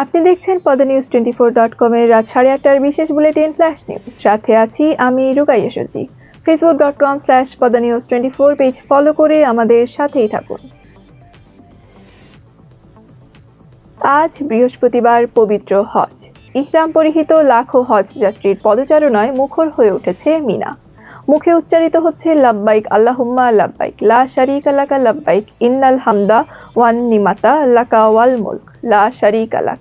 আপনি দেখছেন পদানিউজ24.com এর রাত 8:30টার বিশেষ বুলেটিন ফ্ল্যাশ নিউজ। সাথে আছি আমি রুকাইয়া সজি। facebook.com/পদানিউজ24 পেজ ফলো করে আমাদের সাথেই থাকুন। আজ বৃহস্পতিবার পবিত্র হজ। ইহরাম পরিহিত লাখো হজ যাত্রীর পদচারণায় মুখর হয়ে উঠেছে মিনা। মুখে উচ্চারিত হচ্ছে লাব্বাইক আল্লাহুম্মা লাব্বাইক, লা শারীকা লাকা লাব্বাইক, ইন্নাল হামদা ওয়ান নিমাতা লাকা ওয়াল মুলক, লা শারীকা লাক।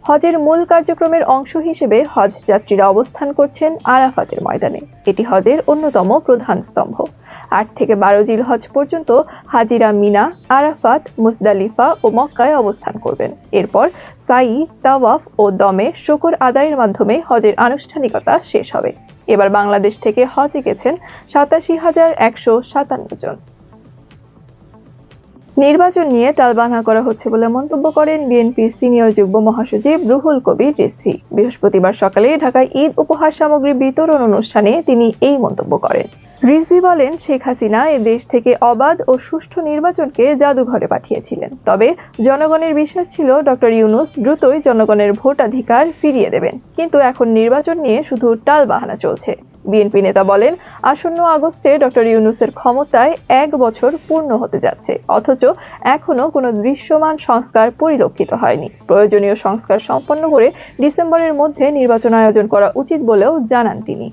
হজের মূল কার্যক্রমের অংশ হিসেবে হজ যাত্রীরা অবস্থান করছেন আরাফাতের ময়দানে। এটি হজের অন্যতম প্রধান স্তম্ভ। 8 থেকে 12 জিলহজ পর্যন্ত হাজিরা মিনা, আরাফাত, মুজদালিফা ও মক্কায় অবস্থান করবেন। এরপর সাই, তাওয়াফ ও দমে শুকর আদায়ের মাধ্যমে হজের আনুষ্ঠানিকতা শেষ হবে। এবার বাংলাদেশ থেকে হজে গেছেন 87,157 জন। নির্বাচন নিয়ে টালবাহানা করা হচ্ছে বলে মন্তব্য করেন বিএনপির সিনিয়র যুগ্ম মহাসচিব রুহুল কবির রিজভী। বৃহস্পতিবার সকালে ঢাকায় ঈদ উপহার সামগ্রী বিতরণ অনুষ্ঠানে তিনি এই মন্তব্য করেন। রিজভী বলেন, শেখ হাসিনা এ দেশ থেকে অবাধ ও সুষ্ঠু নির্বাচনকে জাদুঘরে পাঠিয়েছিলেন। তবে জনগণের বিশ্বাস ছিল ডক্টর ইউনূস দ্রুতই জনগণের ভোটাধিকার ফিরিয়ে দেবেন। কিন্তু এখন নির্বাচন নিয়ে শুধু টালবাহানা চলছে। বিএনপি নেতা বলেন, আসন্ন আগস্টে ডক্টর ইউনূসের ক্ষমতায় 1 বছর পূর্ণ হতে যাচ্ছে, অথচ এখনো কোনো দৃশ্যমান সংস্কার পরিলক্ষিত হয়নি। প্রয়োজনীয় সংস্কার সম্পন্ন করে ডিসেম্বরের মধ্যে নির্বাচন আয়োজন করা উচিত বলেও জানান তিনি।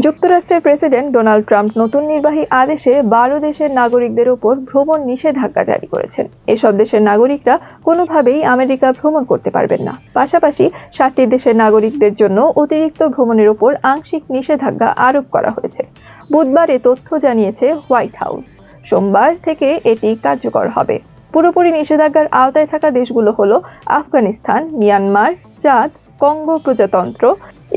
যুক্তরাষ্ট্রের প্রেসিডেন্ট ডোনাল্ড ট্রাম্প নতুন নির্বাহী আদেশে 12 দেশের নাগরিকদের উপর ভ্রমণ নিষেধাজ্ঞা জারি করেছেন। এসব দেশের নাগরিকরা কোনোভাবেই আমেরিকা ভ্রমণ করতে পারবেন না। পাশাপাশি 7টি দেশের নাগরিকদের জন্য অতিরিক্ত ভ্রমণের উপর আংশিক নিষেধাজ্ঞা আরোপ করা হয়েছে। বুধবার এ তথ্য জানিয়েছে হোয়াইট হাউস। সোমবার থেকে এটি কার্যকর হবে। পুরোপুরি নিষেধাজ্ঞার আওতায় থাকা দেশগুলো হলো আফগানিস্তান, মিয়ানমার, চাদ, কঙ্গো প্রজাতন্ত্র,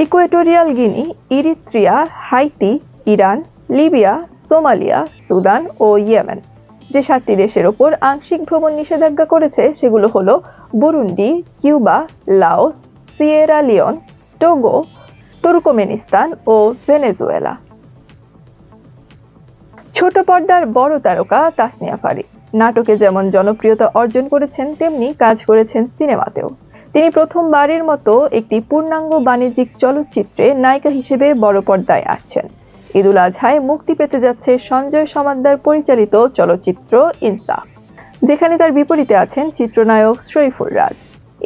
Equatorial Guinea, Eritrea, Haiti, Iran, Libya, Somalia, Sudan ও ইয়েমেন। যে 7টি দেশের ওপর আংশিক ভ্রমণ নিষেধাজ্ঞা করেছে সেগুলো হলো Burundi, Cuba, Laos, Sierra Leone, Togo, Turkmenistan ও ভেনেজুয়েলা। ছোট পর্দার বড় তারকা তাসনিয়া ফারিক নাটকে যেমন জনপ্রিয়তা অর্জন করেছেন, তেমনি কাজ করেছেন সিনেমাতেও। তিনি প্রথমবারের মতো একটি পূর্ণাঙ্গ বাণিজ্যিক চলচ্চিত্রে নায়িকা হিসেবে বড় পর্দায় আসছেন। ঈদুল আজহায় মুক্তি পেতে যাচ্ছে সঞ্জয় সমাদ্দার পরিচালিত চলচ্চিত্র ইনসাফ, যেখানে তার বিপরীতে আছেন চিত্রনায়ক শরীফুর রাজ।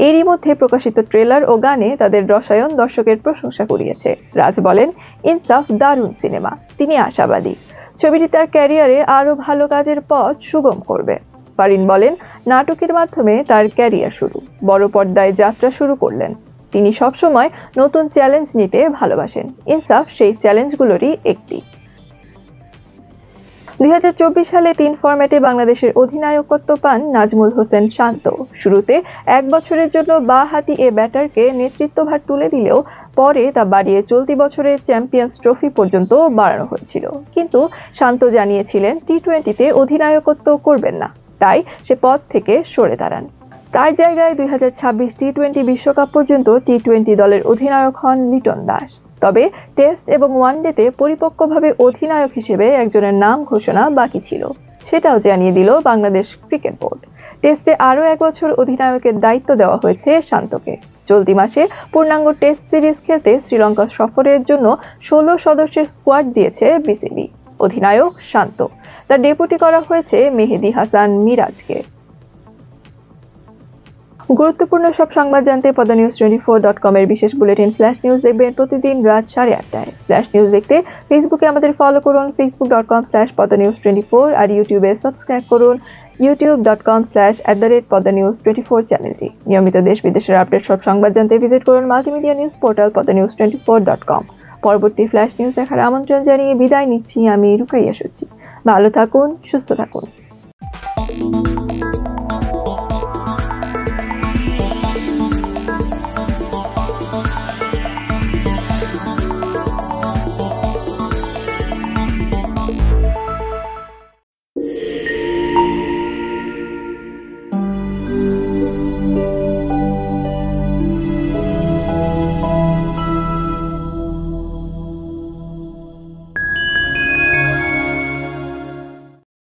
এরই মধ্যে প্রকাশিত ট্রেলার ও গানে তাদের রসায়ন দর্শকের প্রশংসা কুড়িয়েছে। রাজ বলেন, ইনসাফ দারুণ সিনেমা। তিনি আশাবাদী ছবিটি তার ক্যারিয়ারে আরো ভালো কাজের পথ সুগম করবে। ফারিন বলেন, নাটকের মাধ্যমে তার ক্যারিয়ার শুরু, বড় পর্দায় যাত্রা শুরু করলেন। তিনি সবসময় নতুন চ্যালেঞ্জ নিতে ভালোবাসেন। ইনসাফ সেই চ্যালেঞ্জগুলোরই একটি। 2024 সালে 3 ফরম্যাটে বাংলাদেশের অধিনায়কত্ব পান নাজমুল হোসেন শান্ত। শুরুতে 1 বছরের জন্য বাঁ-হাতি এ ব্যাটারকে নেতৃত্বভার তুলে দিলেও পরে তা বাড়িয়ে চলতি বছরের চ্যাম্পিয়ন্স ট্রফি পর্যন্ত বাড়ানো হয়েছিল। কিন্তু শান্ত জানিয়েছিলেন টি-20তে অধিনায়কত্ব করবেন না, তাই সে পদ থেকে সরে দাঁড়ান। তার জায়গায় 2026 টি-20 বিশ্বকাপ পর্যন্ত টি-20 দলের অধিনায়ক হন লিটন দাস। তবে টেস্ট এবং ওয়ানডেতে পরিপক্কভাবে অধিনায়ক হিসেবে একজনের নাম ঘোষণা বাকি ছিল, সেটাও জানিয়ে দিল বাংলাদেশ ক্রিকেট বোর্ড। টেস্টে আরও 1 বছর অধিনায়কের দায়িত্ব দেওয়া হয়েছে শান্তকে। চলতি মাসে পূর্ণাঙ্গ টেস্ট সিরিজ খেলতে শ্রীলঙ্কা সফরের জন্য 16 সদস্যের স্কোয়াড দিয়েছে বিসিবি। অধিনায়ক শান্ত, তার ডেপুটি করা হয়েছে মেহেদী হাসান মিরাজকে। গুরুত্বপূর্ণ সব সংবাদ জানতে পদানিউজ24.com এর বিশেষ বুলেটিন ফ্ল্যাশ নিউজ দেখবেন প্রতিদিন রাত 8:30টায়। ফ্ল্যাশ নিউজ দেখতে ফেসবুকে আমাদের ফলো করুন facebook.com/পদানিউজ24 আর ইউটিউবে সাবস্ক্রাইব করুন youtube.com/padanews24 চ্যানেলটি। নিয়মিত দেশ বিদেশের আপডেট সব সংবাদ জানতে ভিজিট করুন মাল্টিমিডিয়া নিউজ পোর্টাল padanews24.com। পরবর্তী ফ্ল্যাশ নিউজ দেখার আমন্ত্রণ জানিয়ে বিদায় নিচ্ছি আমি রুকাইয়া সজি। ভালো থাকুন, সুস্থ থাকুন।